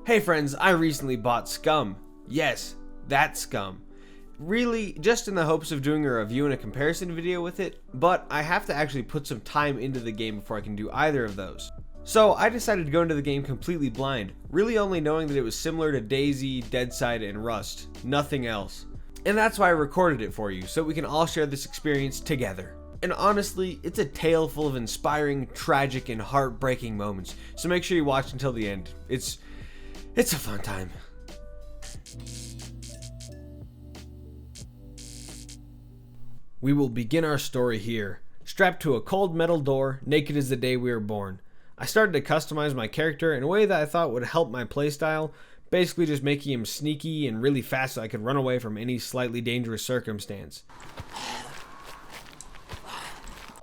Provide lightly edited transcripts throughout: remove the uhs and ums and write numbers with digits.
Hey friends, I recently bought Scum. Yes, that Scum. Really, just in the hopes of doing a review and a comparison video with it, but I have to actually put some time into the game before I can do either of those. So I decided to go into the game completely blind, really only knowing that it was similar to DayZ, Deadside, and Rust, nothing else. And that's why I recorded it for you, so we can all share this experience together. And honestly, it's a tale full of inspiring, tragic, and heartbreaking moments, so make sure you watch until the end. It's a fun time. We will begin our story here, strapped to a cold metal door, naked as the day we were born. I started to customize my character in a way that I thought would help my playstyle, basically just making him sneaky and really fast so I could run away from any slightly dangerous circumstance.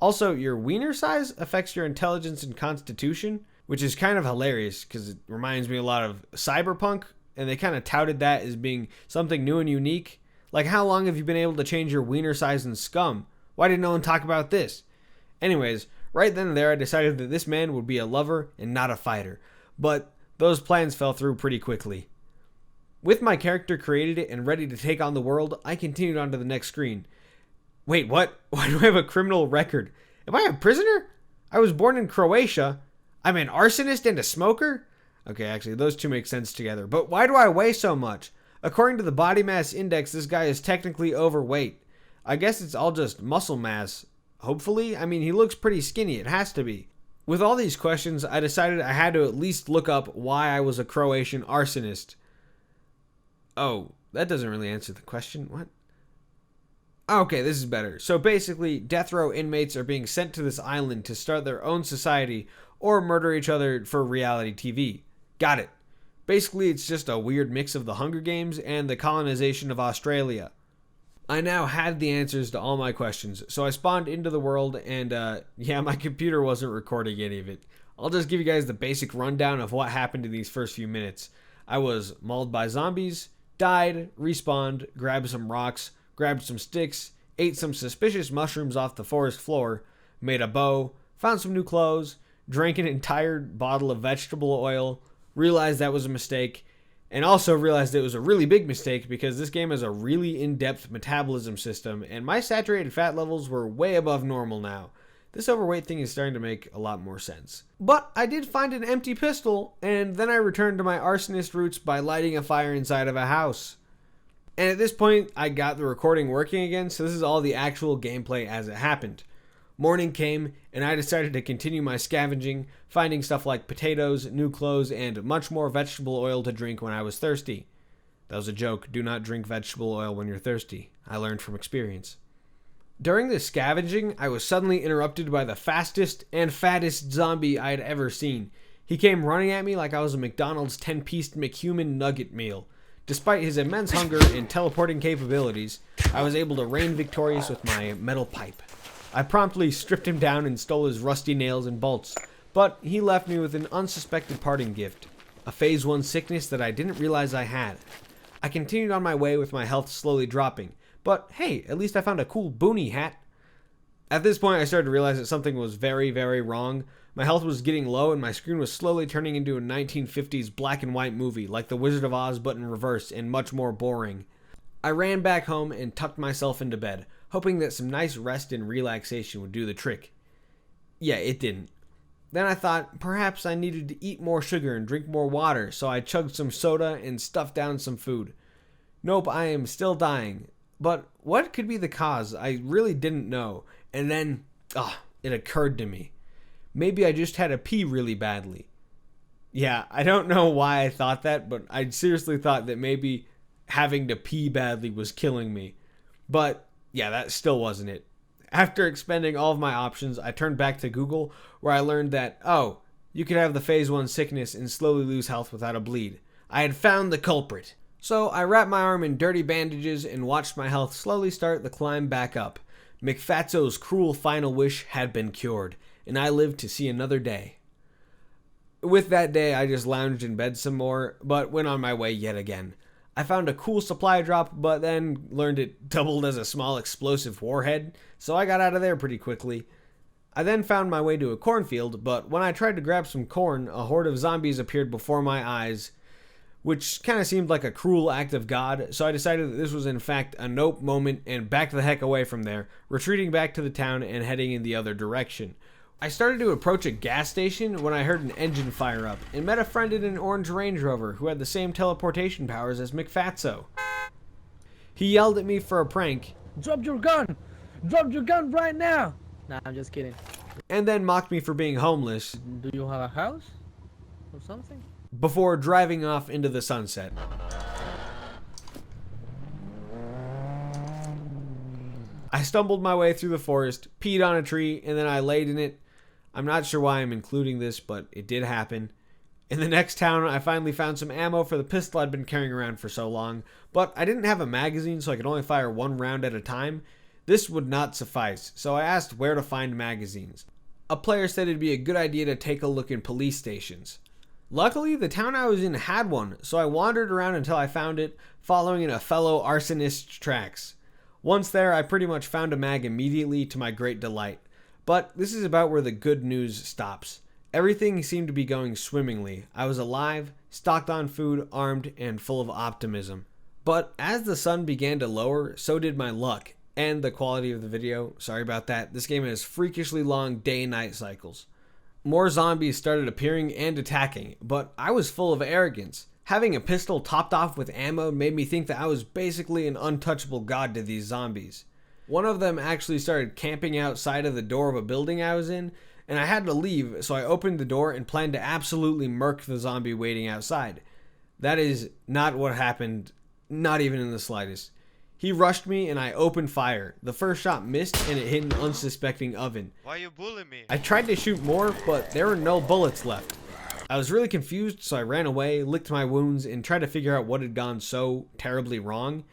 Also, your wiener size affects your intelligence and constitution, which is kind of hilarious because it reminds me a lot of Cyberpunk, and they kind of touted that as being something new and unique. Like, how long have you been able to change your wiener size in Scum? Why did no one talk about this? Anyways, right then and there I decided that this man would be a lover and not a fighter, but those plans fell through pretty quickly. With my character created and ready to take on the world, I continued on to the next screen. Wait, what? Why do I have a criminal record? Am I a prisoner? I was born in Croatia. I'm an arsonist and a smoker? Okay, actually, those two make sense together. But why do I weigh so much? According to the body mass index, this guy is technically overweight. I guess it's all just muscle mass. Hopefully? I mean, he looks pretty skinny. It has to be. With all these questions, I decided I had to at least look up why I was a Croatian arsonist. Oh, that doesn't really answer the question. What? Okay, this is better. So basically, death row inmates are being sent to this island to start their own society or murder each other for reality TV. Got it. Basically, it's just a weird mix of the Hunger Games and the colonization of Australia. I now had the answers to all my questions, so I spawned into the world and, yeah, my computer wasn't recording any of it. I'll just give you guys the basic rundown of what happened in these first few minutes. I was mauled by zombies, died, respawned, grabbed some rocks, grabbed some sticks, ate some suspicious mushrooms off the forest floor, made a bow, found some new clothes, drank an entire bottle of vegetable oil, realized that was a mistake, and also realized it was a really big mistake because this game has a really in-depth metabolism system, and my saturated fat levels were way above normal now. This overweight thing is starting to make a lot more sense. But I did find an empty pistol, and then I returned to my arsonist roots by lighting a fire inside of a house. And at this point, I got the recording working again, so this is all the actual gameplay as it happened. Morning came, and I decided to continue my scavenging, finding stuff like potatoes, new clothes, and much more vegetable oil to drink when I was thirsty. That was a joke. Do not drink vegetable oil when you're thirsty. I learned from experience. During this scavenging, I was suddenly interrupted by the fastest and fattest zombie I had ever seen. He came running at me like I was a McDonald's 10-piece McHuman nugget meal. Despite his immense hunger and teleporting capabilities, I was able to reign victorious with my metal pipe. I promptly stripped him down and stole his rusty nails and bolts, but he left me with an unsuspected parting gift, a Phase 1 sickness that I didn't realize I had. I continued on my way with my health slowly dropping, but hey, at least I found a cool boonie hat. At this point, I started to realize that something was very, very wrong. My health was getting low and my screen was slowly turning into a 1950s black and white movie, like The Wizard of Oz but in reverse and much more boring. I ran back home and tucked myself into bed, hoping that some nice rest and relaxation would do the trick. Yeah, it didn't. Then I thought perhaps I needed to eat more sugar and drink more water, so I chugged some soda and stuffed down some food. Nope, I am still dying. But what could be the cause? I really didn't know. And then, it occurred to me. Maybe I just had to pee really badly. Yeah, I don't know why I thought that, but I seriously thought that maybe having to pee badly was killing me. But yeah, that still wasn't it. After expending all of my options, I turned back to Google, where I learned that, you could have the Phase 1 sickness and slowly lose health without a bleed. I had found the culprit. So I wrapped my arm in dirty bandages and watched my health slowly start the climb back up. McFatso's cruel final wish had been cured, and I lived to see another day. With that day, I just lounged in bed some more, but went on my way yet again. I found a cool supply drop, but then learned it doubled as a small explosive warhead, so I got out of there pretty quickly. I then found my way to a cornfield, but when I tried to grab some corn, a horde of zombies appeared before my eyes. which kind of seemed like a cruel act of God, so I decided that this was in fact a nope moment and backed the heck away from there, retreating back to the town and heading in the other direction. I started to approach a gas station when I heard an engine fire up and met a friend in an orange Range Rover who had the same teleportation powers as McFatso. He yelled at me for a prank. Drop your gun! Drop your gun right now! Nah, I'm just kidding. And then mocked me for being homeless. Do you have a house? Or something? Before driving off into the sunset. I stumbled my way through the forest, peed on a tree, and then I laid in it. I'm not sure why I'm including this, but it did happen. In the next town, I finally found some ammo for the pistol I'd been carrying around for so long, but I didn't have a magazine, so I could only fire one round at a time. This would not suffice, so I asked where to find magazines. A player said it'd be a good idea to take a look in police stations. Luckily, the town I was in had one, so I wandered around until I found it, following in a fellow arsonist's tracks. Once there, I pretty much found a mag immediately, to my great delight. But this is about where the good news stops. Everything seemed to be going swimmingly. I was alive, stocked on food, armed, and full of optimism. But as the sun began to lower, so did my luck, and the quality of the video. Sorry about that. This game has freakishly long day and night cycles. More zombies started appearing and attacking, but I was full of arrogance. Having a pistol topped off with ammo made me think that I was basically an untouchable god to these zombies. One of them actually started camping outside of the door of a building I was in, and I had to leave, so I opened the door and planned to absolutely murk the zombie waiting outside. That is not what happened, not even in the slightest. He rushed me and I opened fire. The first shot missed and it hit an unsuspecting oven. Why you bullying me? I tried to shoot more, but there were no bullets left. I was really confused, so I ran away, licked my wounds, and tried to figure out what had gone so terribly wrong.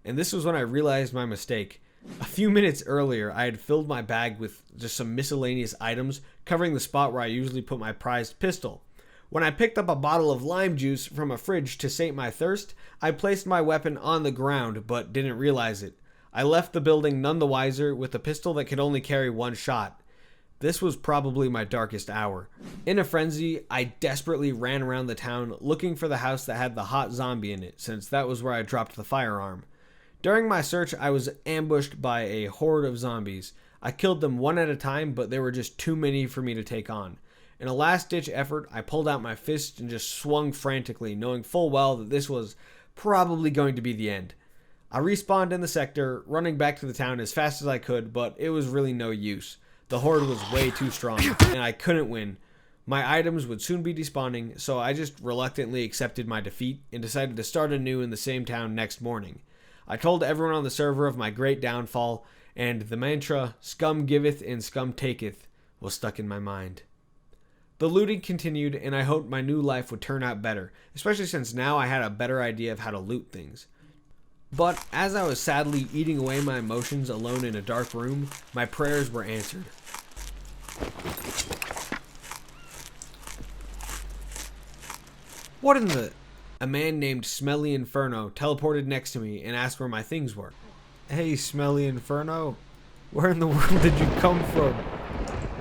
And this was when I realized my mistake. A few minutes earlier, I had filled my bag with just some miscellaneous items, covering the spot where I usually put my prized pistol. When I picked up a bottle of lime juice from a fridge to sate my thirst, I placed my weapon on the ground, but didn't realize it. I left the building none the wiser with a pistol that could only carry one shot. This was probably my darkest hour. In a frenzy, I desperately ran around the town looking for the house that had the hot zombie in it, since that was where I dropped the firearm. During my search, I was ambushed by a horde of zombies. I killed them one at a time, but there were just too many for me to take on. In a last-ditch effort, I pulled out my fist and just swung frantically, knowing full well that this was probably going to be the end. I respawned in the sector, running back to the town as fast as I could, but it was really no use. The horde was way too strong, and I couldn't win. My items would soon be despawning, so I just reluctantly accepted my defeat and decided to start anew in the same town next morning. I told everyone on the server of my great downfall, and the mantra, "Scum giveth and scum taketh," was stuck in my mind. The looting continued, and I hoped my new life would turn out better, especially since now I had a better idea of how to loot things. But as I was sadly eating away my emotions alone in a dark room, my prayers were answered. What in the... A man named Smelly Inferno teleported next to me and asked where my things were. "Hey, Smelly Inferno, where in the world did you come from?"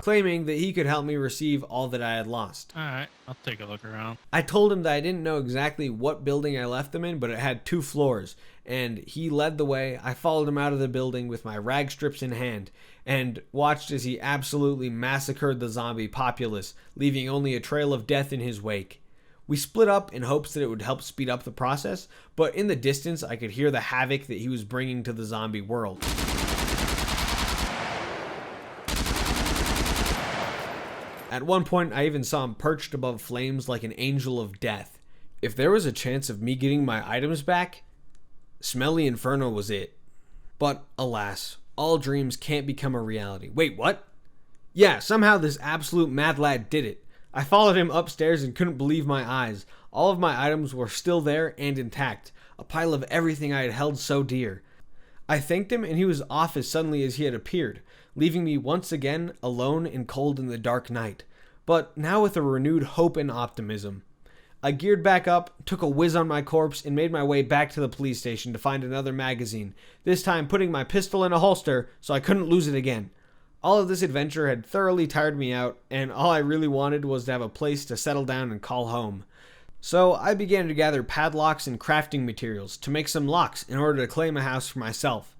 Claiming that he could help me receive all that I had lost. Alright, I'll take a look around. I told him that I didn't know exactly what building I left them in, but it had 2 floors, and he led the way. I followed him out of the building with my rag strips in hand, and watched as he absolutely massacred the zombie populace, leaving only a trail of death in his wake. We split up in hopes that it would help speed up the process, but in the distance I could hear the havoc that he was bringing to the zombie world. At one point, I even saw him perched above flames like an angel of death. If there was a chance of me getting my items back, Smelly Inferno was it. But alas, all dreams can't become a reality. Wait, what? Yeah, somehow this absolute mad lad did it. I followed him upstairs and couldn't believe my eyes. All of my items were still there and intact, a pile of everything I had held so dear. I thanked him and he was off as suddenly as he had appeared, leaving me once again alone and cold in the dark night, but now with a renewed hope and optimism. I geared back up, took a whiz on my corpse, and made my way back to the police station to find another magazine, this time putting my pistol in a holster so I couldn't lose it again. All of this adventure had thoroughly tired me out, and all I really wanted was to have a place to settle down and call home. So I began to gather padlocks and crafting materials to make some locks in order to claim a house for myself.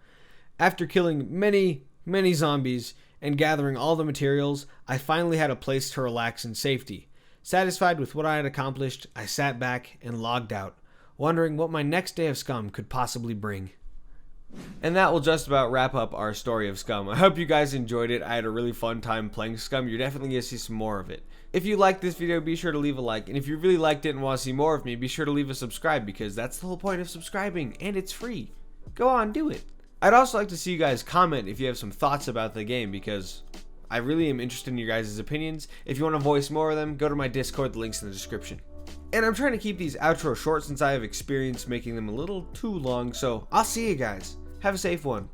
After killing many zombies and gathering all the materials, I finally had a place to relax in safety. Satisfied with what I had accomplished, I sat back and logged out, wondering what my next day of Scum could possibly bring. And that will just about wrap up our story of Scum. I hope you guys enjoyed it. I had a really fun time playing Scum. You're definitely going to see some more of it. If you liked this video, be sure to leave a like. And if you really liked it and want to see more of me, be sure to leave a subscribe, because that's the whole point of subscribing, and it's free. Go on, do it. I'd also like to see you guys comment if you have some thoughts about the game, because I really am interested in your guys' opinions. If you want to voice more of them, go to my Discord, the link's in the description. And I'm trying to keep these outros short since I have experience making them a little too long, so I'll see you guys. Have a safe one.